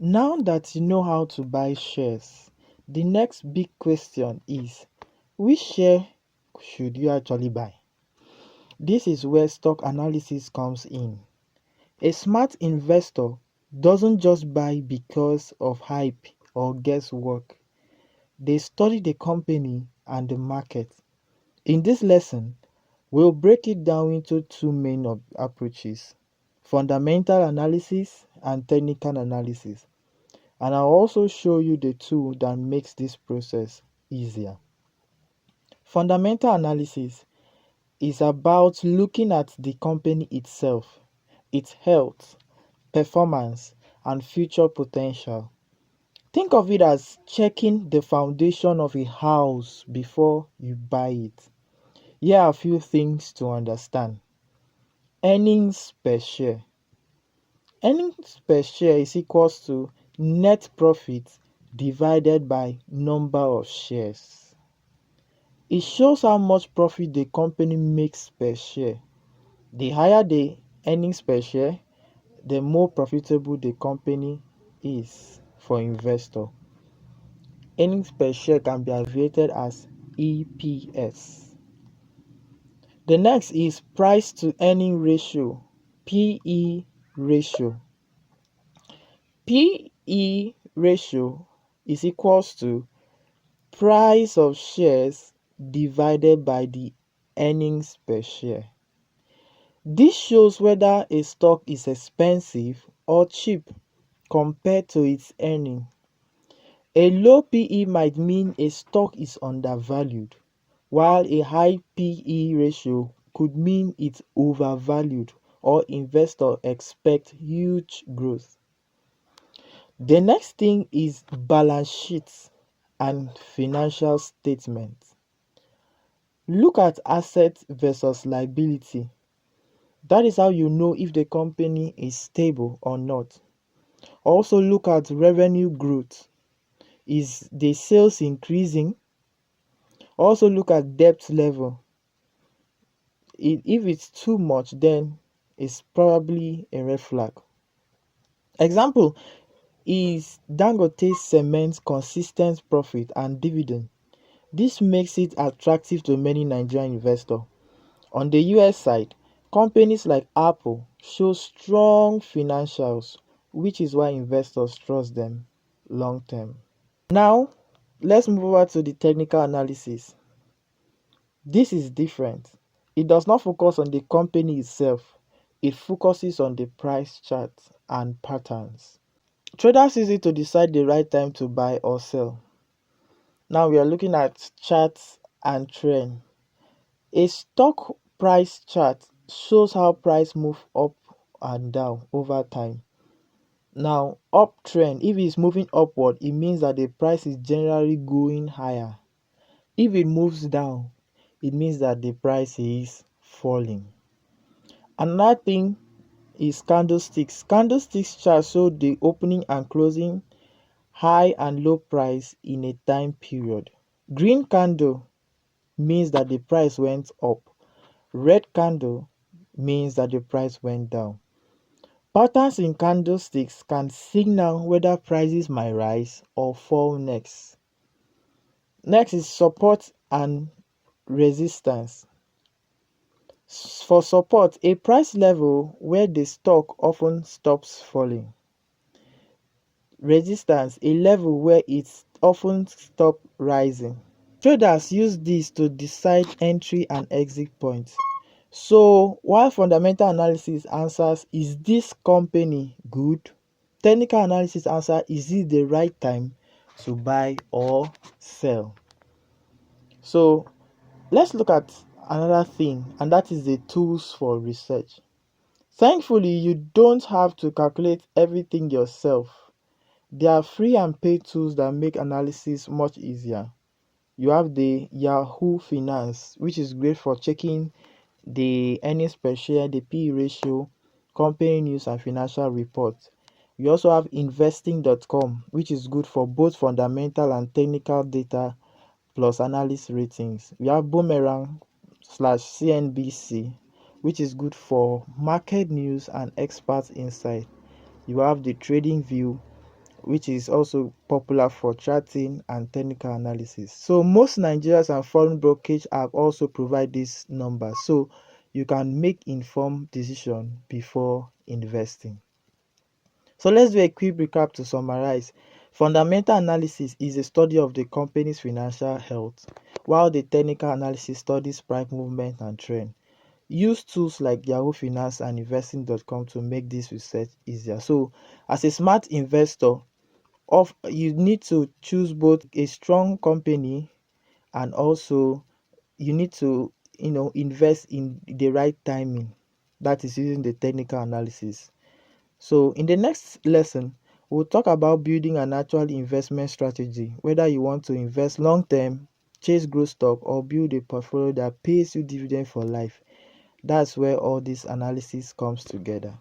Now that you know how to buy shares, the next big question is, which share should you actually buy? This is where stock analysis comes in. A smart investor doesn't just buy because of hype or guesswork. They study the company and the market. In this lesson, we'll break it down into two main approaches: fundamental analysis and technical analysis. And I'll also show you the tool that makes this process easier. Fundamental analysis is about looking at the company itself, its health, performance, and future potential. Think of it as checking the foundation of a house before you buy it. Here are a few things to understand. Earnings per share. Earnings per share is equals to net profit divided by number of shares. It shows how much profit the company makes per share. The higher the earnings per share, the more profitable the company is for investor. Earnings per share can be abbreviated as EPS. The next is price to earning ratio, PE ratio. PE ratio is equals to price of shares divided by the earnings per share. This shows whether a stock is expensive or cheap compared to its earning. A low PE might mean a stock is undervalued, while a high PE ratio could mean it's overvalued or investors expect huge growth. The next thing is balance sheets and financial statements. Look at assets versus liability. That is how you know if the company is stable or not. Also look at revenue growth. Is the sales increasing? Also look at debt level. If it's too much, then it's probably a red flag. Example is Dangote Cement's consistent profit and dividend. This makes it attractive to many Nigerian investors. On the US side, companies like Apple show strong financials, which is why investors trust them long term. Now, let's move over to the technical analysis. This is different. It does not focus on the company itself. It focuses on the price chart and patterns. Traders use it to decide the right time to buy or sell. Now we are looking at charts and trend. A stock price chart shows how price move up and down over time. Now, uptrend, if it's moving upward, it means that the price is generally going higher. If it moves down, it means that the price is falling. Another thing is candlesticks. Candlesticks chart show the opening and closing, high and low price in a time period. Green candle means that the price went up. Red candle means that the price went down. Patterns in candlesticks can signal whether prices might rise or fall next. Next is support and resistance. For support, a price level where the stock often stops falling. Resistance, a level where it often stops rising. Traders use this to decide entry and exit points. So, while fundamental analysis answers, is this company good? Technical analysis answer, is it the right time to buy or sell? So, let's look at another thing, and that is the tools for research. Thankfully, you don't have to calculate everything yourself. There are free and paid tools that make analysis much easier. You have the Yahoo Finance, which is great for checking the earnings per share, the PE ratio, company news, and financial reports. We also have investing.com, which is good for both fundamental and technical data plus analyst ratings. We have Boomerang/CNBC, which is good for market news and expert insight. You have the Trading View, which is also popular for charting and technical analysis. So most Nigerians and foreign brokerage app also provide this number, so you can make informed decision before investing. So let's do a quick recap to summarize. Fundamental analysis is a study of the company's financial health, while the technical analysis studies price movement and trend. Use tools like Yahoo Finance and investing.com to make this research easier. So as a smart investor, you need to choose both a strong company, and also you need to invest in the right timing, that is using the technical analysis. So in the next lesson, we'll talk about building an actual investment strategy, whether you want to invest long term, chase growth stock, or build a portfolio that pays you dividend for life. That's where all this analysis comes together.